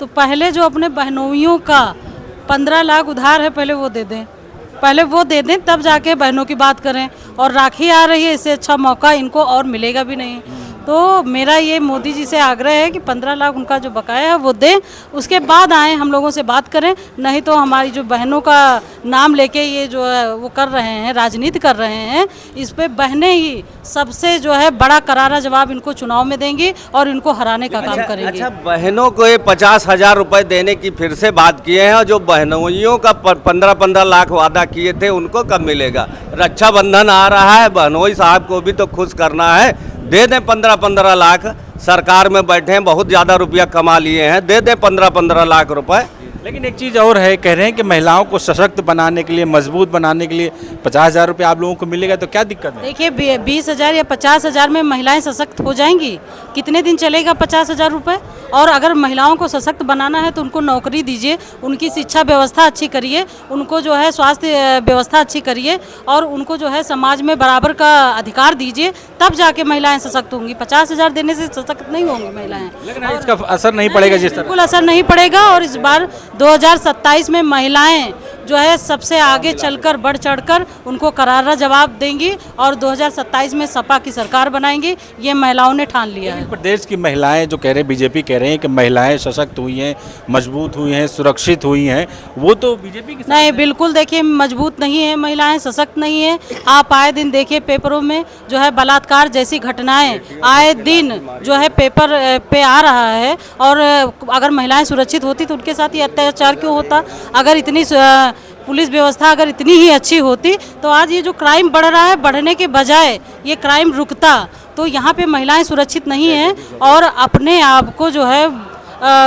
तो पहले जो अपने बहनोइयों का 15 लाख उधार है पहले वो दे दें, पहले वो दे दें, तब जाके बहनों की बात करें। और राखी आ रही है, इससे अच्छा मौका इनको और मिलेगा भी नहीं। तो मेरा ये मोदी जी से आग्रह है कि 15 लाख उनका जो बकाया है वो दें, उसके बाद आए हम लोगों से बात करें। नहीं तो हमारी जो बहनों का नाम लेके ये जो है वो कर रहे हैं, राजनीति कर रहे हैं, इस पे बहनें ही सबसे जो है बड़ा करारा जवाब इनको चुनाव में देंगी और इनको हराने का काम करेंगी। अच्छा, बहनों को ये 50,000 रुपए देने की फिर से बात किए हैं, और जो बहनोइयों का 15-15 लाख वादा किए थे उनको कब मिलेगा? रक्षाबंधन आ रहा है, बहनोई साहब को भी तो खुश करना है। दे दें 15-15 लाख, सरकार में बैठे हैं, बहुत ज़्यादा रुपया कमा लिए हैं, दे दें 15-15 लाख रुपए। लेकिन एक चीज़ और है, कह रहे हैं कि महिलाओं को सशक्त बनाने के लिए, मजबूत बनाने के लिए 50,000 रुपये आप लोगों को मिलेगा, तो क्या दिक्कत है? देखिए 20,000 या 50,000 में महिलाएं सशक्त हो जाएंगी? कितने दिन चलेगा 50,000 रुपये? और अगर महिलाओं को सशक्त बनाना है तो उनको नौकरी दीजिए, उनकी शिक्षा व्यवस्था अच्छी करिए, उनको जो है स्वास्थ्य व्यवस्था अच्छी करिए, और उनको जो है समाज में बराबर का अधिकार दीजिए, तब जाके महिलाएं सशक्त होंगी। 50,000 देने से सशक्त नहीं होंगी महिलाएं। लेकिन इसका असर नहीं पड़ेगा जिस तरह? बिल्कुल असर नहीं पड़ेगा। और इस बार 2027 में महिलाएं जो है सबसे आगे चलकर बढ़ चढ़कर उनको करारा जवाब देंगी और 2027 में सपा की सरकार बनाएंगी, ये महिलाओं ने ठान लिया है। प्रदेश की महिलाएं जो कह रहे हैं, बीजेपी कह रहे हैं कि महिलाएं सशक्त हुई हैं, मजबूत हुई हैं, सुरक्षित हुई हैं, वो तो बीजेपी की नहीं, बिल्कुल देखिए मजबूत नहीं है महिलाएं, सशक्त नहीं है। आप आए दिन देखिए पेपरों में जो है बलात्कार जैसी घटनाएं आए दिन जो है पेपर पे आ रहा है। और अगर महिलाएं सुरक्षित होती तो उनके साथ ये अत्याचार क्यों होता? अगर इतनी पुलिस व्यवस्था अगर इतनी ही अच्छी होती तो आज ये जो क्राइम बढ़ रहा है, बढ़ने के बजाय ये क्राइम रुकता। तो यहाँ पे महिलाएं सुरक्षित नहीं हैं और अपने आप को जो है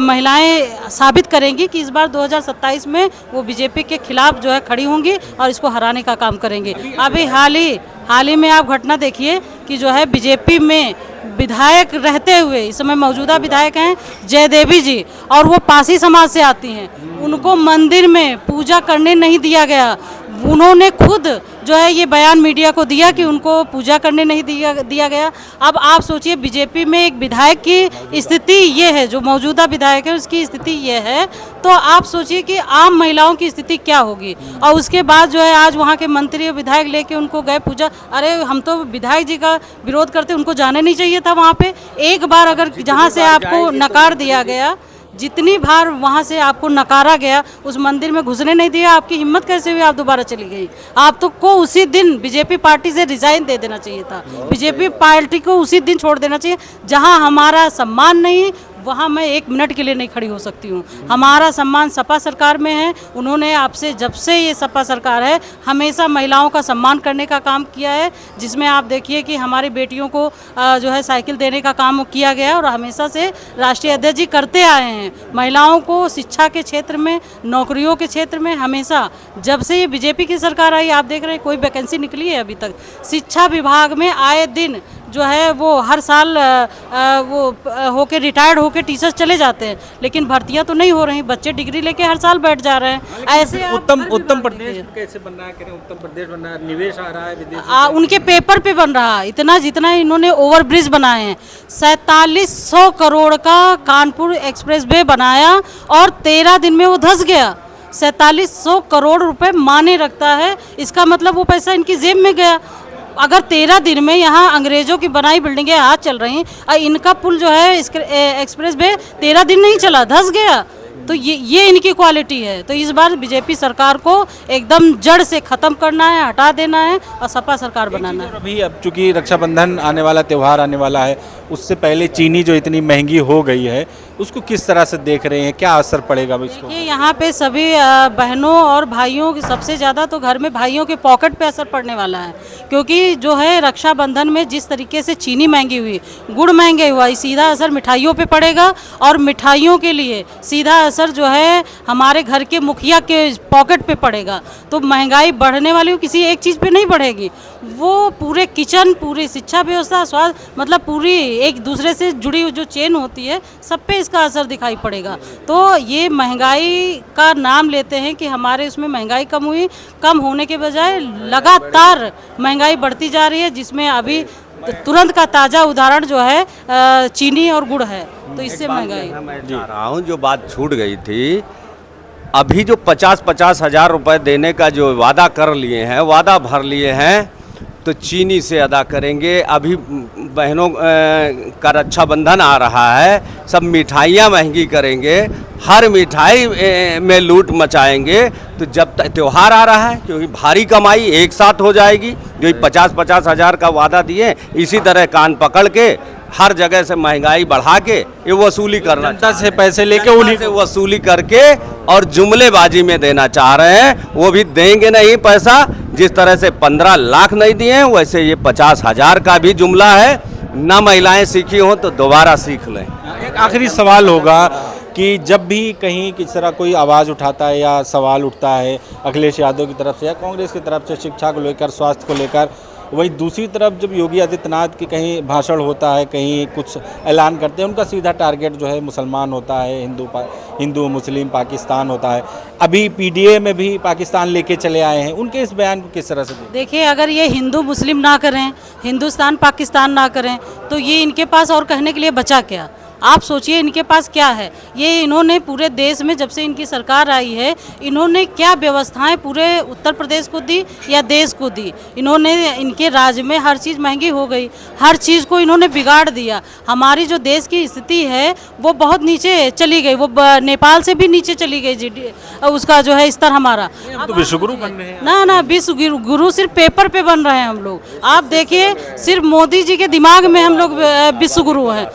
महिलाएं साबित करेंगी कि इस बार 2027 में वो बीजेपी के खिलाफ जो है खड़ी होंगी और इसको हराने का काम करेंगे। अभी हाल ही में आप घटना देखिए कि जो है बीजेपी में विधायक रहते हुए इस समय मौजूदा विधायक हैं जयदेवी जी, और वो पासी समाज से आती हैं, उनको मंदिर में पूजा करने नहीं दिया गया। उन्होंने खुद जो है ये बयान मीडिया को दिया कि उनको पूजा करने नहीं दिया गया। अब आप सोचिए बीजेपी में एक विधायक की स्थिति ये है, जो मौजूदा विधायक है उसकी स्थिति ये है, तो आप सोचिए कि आम महिलाओं की स्थिति क्या होगी। और उसके बाद जो है आज वहाँ के मंत्री और विधायक लेके उनको गए पूजा। अरे हम तो विधायक जी का विरोध करते, उनको जाने नहीं चाहिए था वहाँ पे। एक बार अगर जहाँ से आपको नकार दिया गया, जितनी बार वहाँ से आपको नकारा गया, उस मंदिर में घुसने नहीं दिया, आपकी हिम्मत कैसे हुई? आप दोबारा चली गई। आप तो को उसी दिन बीजेपी पार्टी से रिजाइन दे देना चाहिए था। बीजेपी पार्टी को उसी दिन छोड़ देना चाहिए। जहाँ हमारा सम्मान नहीं, वहाँ मैं 1 मिनट के लिए नहीं खड़ी हो सकती हूँ। हमारा सम्मान सपा सरकार में है। उन्होंने आपसे जब से ये सपा सरकार है हमेशा महिलाओं का सम्मान करने का काम किया है, जिसमें आप देखिए कि हमारी बेटियों को जो है साइकिल देने का काम किया गया और हमेशा से राष्ट्रीय अध्यक्ष जी करते आए हैं। महिलाओं को शिक्षा के क्षेत्र में, नौकरियों के क्षेत्र में हमेशा, जब से ये बीजेपी की सरकार आई आप देख रहे हैं कोई वैकेंसी निकली है अभी तक? शिक्षा विभाग में आए दिन जो है वो हर साल वो होके रिटायर्ड होके टीचर्स चले जाते हैं, लेकिन भर्तियां तो नहीं हो रही। बच्चे डिग्री लेके हर साल बैठ जा रहे हैं। ऐसे उत्तम प्रदेश कैसे बन रहा है? कह रहे हैं उत्तम प्रदेश बन रहा है, निवेश आ रहा है विदेश उनके पेपर पे बन रहा है। इतना जितना इन्होंने ओवरब्रिज बनाए हैं, 4700 करोड़ का कानपुर एक्सप्रेस वे बनाया और 13 दिन में वो धंस गया। 4700 करोड़ रुपए माने रखता है, इसका मतलब वो पैसा इनकी जेब में गया। अगर 13 दिन में यहाँ अंग्रेजों की बनाई बिल्डिंगें आज चल रही और इनका पुल जो है एक्सप्रेस वे 13 दिन नहीं चला, धंस गया। तो ये इनकी क्वालिटी है। तो इस बार बीजेपी सरकार को एकदम जड़ से खत्म करना है, हटा देना है और सपा सरकार बनाना है। अभी अब चूंकि रक्षाबंधन आने वाला, त्यौहार आने वाला है, उससे पहले चीनी जो इतनी महंगी हो गई है उसको किस तरह से देख रहे हैं? क्या असर पड़ेगा इसको? देखिए यहाँ पे सभी बहनों और भाइयों की, सबसे ज़्यादा तो घर में भाइयों के पॉकेट पे असर पड़ने वाला है, क्योंकि जो है रक्षाबंधन में जिस तरीके से चीनी महंगी हुई, गुड़ महंगे हुआ, सीधा असर मिठाइयों पे पड़ेगा। और मिठाइयों के लिए सीधा असर जो है हमारे घर के मुखिया के पॉकेट पे पड़ेगा। तो महंगाई बढ़ने वाली किसी एक चीज़ पे नहीं बढ़ेगी, वो पूरे किचन, पूरी शिक्षा व्यवस्था, स्वास्थ्य, मतलब पूरी एक दूसरे से जुड़ी हुई जो चेन होती है, सब पे इसका असर दिखाई पड़ेगा। तो ये महंगाई का नाम लेते हैं कि हमारे उसमें महंगाई कम हुई, कम होने के बजाय लगातार महंगाई बढ़ती जा रही है, जिसमें अभी तुरंत का ताज़ा उदाहरण जो है चीनी और गुड़ है। तो इससे महंगाई। मैं चाह रहा हूँ जो बात छूट गई थी, अभी जो 50-50 हज़ार रुपये देने का जो वादा कर लिए हैं, वादा भर लिए हैं, तो चीनी से अदा करेंगे। अभी बहनों का रक्षाबंधन आ रहा है, सब मिठाइयाँ महंगी करेंगे, हर मिठाई में लूट मचाएंगे। तो जब तक त्यौहार आ रहा है, क्योंकि भारी कमाई एक साथ हो जाएगी, जो 50-50 हज़ार का वादा दिए, इसी तरह कान पकड़ के हर जगह से महंगाई बढ़ा के ये वसूली करना, जनता से पैसे लेके उन्हीं से वसूली करके और जुमलेबाजी में देना चाह रहे हैं। वो भी देंगे नहीं पैसा। जिस तरह से 15 लाख नहीं दिए हैं, वैसे ये 50 हज़ार का भी जुमला है। ना महिलाएं सीखी हों तो दोबारा सीख लें। एक आखिरी सवाल होगा कि जब भी कहीं किसी तरह कोई आवाज़ उठाता है या सवाल उठता है अखिलेश यादव की तरफ से या कांग्रेस की तरफ से, शिक्षा को लेकर, स्वास्थ्य को लेकर, वहीं दूसरी तरफ जब योगी आदित्यनाथ की कहीं भाषण होता है, कहीं कुछ ऐलान करते हैं, उनका सीधा टारगेट जो है मुसलमान होता है, हिंदू मुस्लिम पाकिस्तान होता है। अभी पीडीए में भी पाकिस्तान लेके चले आए हैं, उनके इस बयान को किस तरह से देखिए, अगर ये हिंदू मुस्लिम ना करें, हिंदुस्तान पाकिस्तान ना करें, तो ये इनके पास और कहने के लिए बचा क्या? आप सोचिए इनके पास क्या है। ये इन्होंने पूरे देश में जब से इनकी सरकार आई है, इन्होंने क्या व्यवस्थाएं पूरे उत्तर प्रदेश को दी या देश को दी? इन्होंने, इनके राज्य में हर चीज़ महंगी हो गई, हर चीज़ को इन्होंने बिगाड़ दिया। हमारी जो देश की स्थिति है वो बहुत नीचे चली गई, वो नेपाल से भी नीचे चली गई उसका जो है स्तर हमारा। तो विश्वगुरु बन रहे हैं ना, विश्वगुरु सिर्फ पेपर पे बन रहे हैं हम लोग। आप देखिए, सिर्फ मोदी जी के दिमाग में हम लोग विश्वगुरु हैं।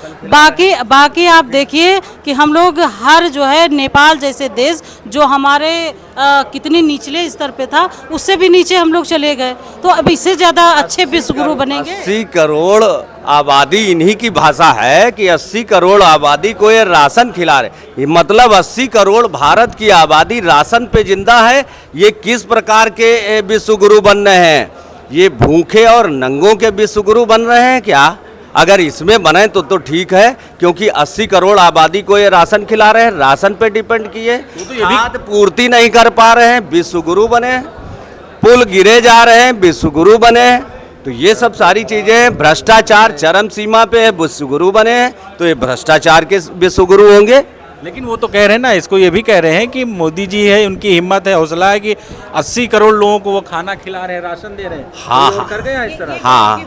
बाकी आप देखिए कि हम लोग हर जो है नेपाल जैसे देश जो हमारे कितनी निचले स्तर पे था, उससे भी नीचे हम लोग चले गए। तो अब इससे ज़्यादा अच्छे विश्वगुरु बनेंगे। 80 करोड़ आबादी इन्हीं की भाषा है कि 80 करोड़ आबादी को ये राशन खिला रहे। ये मतलब 80 करोड़ भारत की आबादी राशन पे जिंदा है। ये किस प्रकार के विश्वगुरु बन रहे हैं? ये भूखे और नंगों के विश्वगुरु बन रहे हैं क्या? अगर इसमें बने तो ठीक है, क्योंकि 80 करोड़ आबादी को ये राशन खिला रहे हैं, राशन पे डिपेंड किए, खाद्य पूर्ति नहीं कर पा रहे हैं, विश्वगुरु बने। पुल गिरे जा रहे हैं, विश्वगुरु बने। तो ये सब सारी चीज़ें, भ्रष्टाचार चरम सीमा पे है, विश्वगुरु बने। तो ये भ्रष्टाचार के विश्वगुरु होंगे। लेकिन वो तो कह रहे हैं ना, इसको ये भी कह रहे हैं कि मोदी जी है, उनकी हिम्मत है, हौसला है कि 80 करोड़ लोगों को वो खाना खिला रहे हैं, राशन दे रहे हैं। हाँ, कर गए इस तरह। हाँ,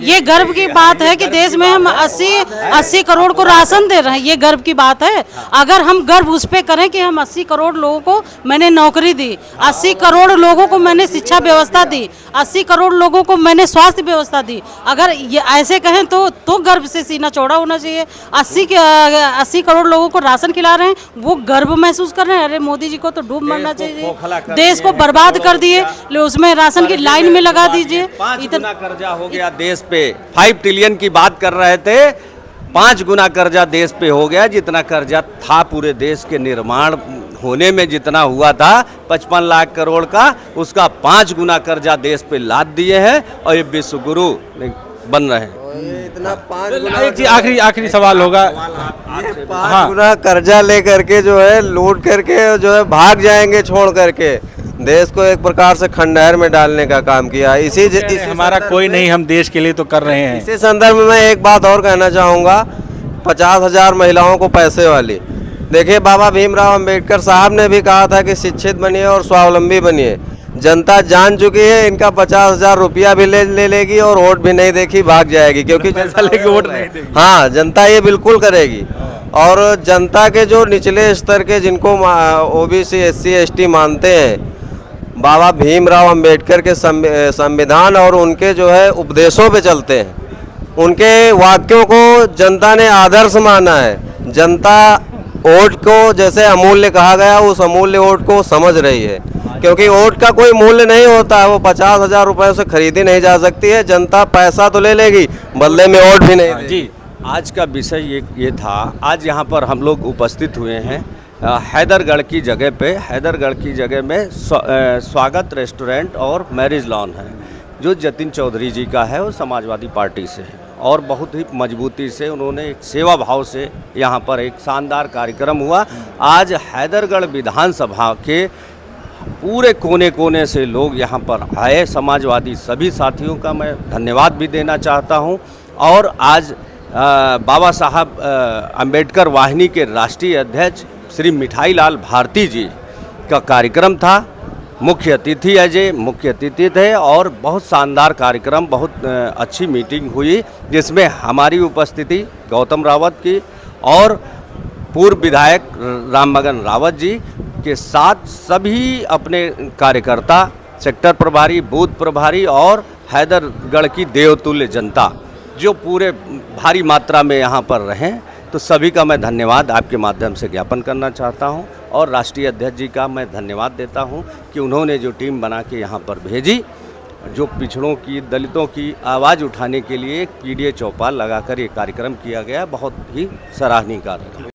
ये गर्व की बात है कि देश में हम 80 करोड़ को राशन दे रहे हैं। ये गर्व की बात है। अगर हम गर्व उस पे करें कि हम 80 करोड़ लोगों को मैंने नौकरी दी, 80 करोड़ लोगों को मैंने शिक्षा व्यवस्था दी, 80 करोड़ लोगों को मैंने स्वास्थ्य व्यवस्था दी, अगर ये ऐसे कहें तो गर्व से सीना चौड़ा होना चाहिए। 80 करोड़ लोगों को राशन खिला रहे हैं, वो गर्व महसूस कर रहे हैं। अरे मोदी जी को तो डूब मरना चाहिए। देश को बर्बाद कर दिए, उसमें राशन की लाइन में लगा दीजिए। 5 गुना कर्जा हो गया देश पे। 5 ट्रिलियन की बात कर रहे थे, 5 गुना कर्जा देश पे हो गया। जितना कर्जा था पूरे देश के निर्माण होने में जितना हुआ था 55 लाख करोड़ का, उसका 5 गुना कर्जा देश पे लाद दिए हैं और ये विश्वगुरु बन रहे हैं। इतना 5 गुना आखिरी सवाल होगा। 5 गुना कर्जा लेकर के जो है लूट करके जो है भाग जाएंगे, छोड़ करके देश को एक प्रकार से खंडहर में डालने का काम किया। इसी हमारा कोई नहीं, हम देश के लिए तो कर रहे हैं। इसी संदर्भ में मैं एक बात और कहना चाहूँगा। 50,000 महिलाओं को पैसे वाली, देखिए बाबा भीमराव अंबेडकर साहब ने भी कहा था कि शिक्षित बनिए और स्वावलंबी बनिए। जनता जान चुकी है, इनका 50,000 रुपया भी ले लेगी और वोट भी नहीं देखी, भाग जाएगी। क्योंकि पैसा लेके वोट नहीं देगी। हाँ, जनता ये बिल्कुल करेगी। और जनता के जो निचले स्तर के, जिनको ओबीसी SC ST मानते हैं, बाबा भीमराव अंबेडकर के संविधान और उनके जो है उपदेशों पे चलते हैं। उनके वाक्यों को जनता ने आदर्श माना है। जनता वोट को, जैसे अमूल्य कहा गया, उस अमूल्य वोट को समझ रही है। क्योंकि वोट का कोई मूल्य नहीं होता है, वो 50,000 रुपये से खरीदी नहीं जा सकती है। जनता पैसा तो ले लेगी, बदले में वोट भी नहीं देगी। जी, आज का विषय ये था। आज यहाँ पर हम लोग उपस्थित हुए हैं हैदरगढ़ की जगह पे। हैदरगढ़ की जगह में स्वागत रेस्टोरेंट और मैरिज लॉन है, जो जतिन चौधरी जी का है। वो समाजवादी पार्टी से है और बहुत ही मजबूती से उन्होंने एक सेवा भाव से यहाँ पर एक शानदार कार्यक्रम हुआ। आज हैदरगढ़ विधानसभा के पूरे कोने कोने से लोग यहाँ पर आए। समाजवादी सभी साथियों का मैं धन्यवाद भी देना चाहता हूँ। और आज बाबा साहब अंबेडकर वाहिनी के राष्ट्रीय अध्यक्ष श्री मिठाई लाल भारती जी का कार्यक्रम था। मुख्य अतिथि अजय मुख्य अतिथि थे और बहुत शानदार कार्यक्रम, बहुत अच्छी मीटिंग हुई जिसमें हमारी उपस्थिति गौतम रावत की और पूर्व विधायक राममगन रावत जी के साथ सभी अपने कार्यकर्ता, सेक्टर प्रभारी, बूथ प्रभारी और हैदरगढ़ की देवतुल्य जनता जो पूरे भारी मात्रा में यहाँ पर रहें, तो सभी का मैं धन्यवाद आपके माध्यम से ज्ञापन करना चाहता हूँ। और राष्ट्रीय अध्यक्ष जी का मैं धन्यवाद देता हूँ कि उन्होंने जो टीम बना के यहाँ पर भेजी, जो पिछड़ों की, दलितों की आवाज़ उठाने के लिए एक पीडीए चौपाल लगाकर ये कार्यक्रम किया गया, बहुत ही सराहनीय कार्य।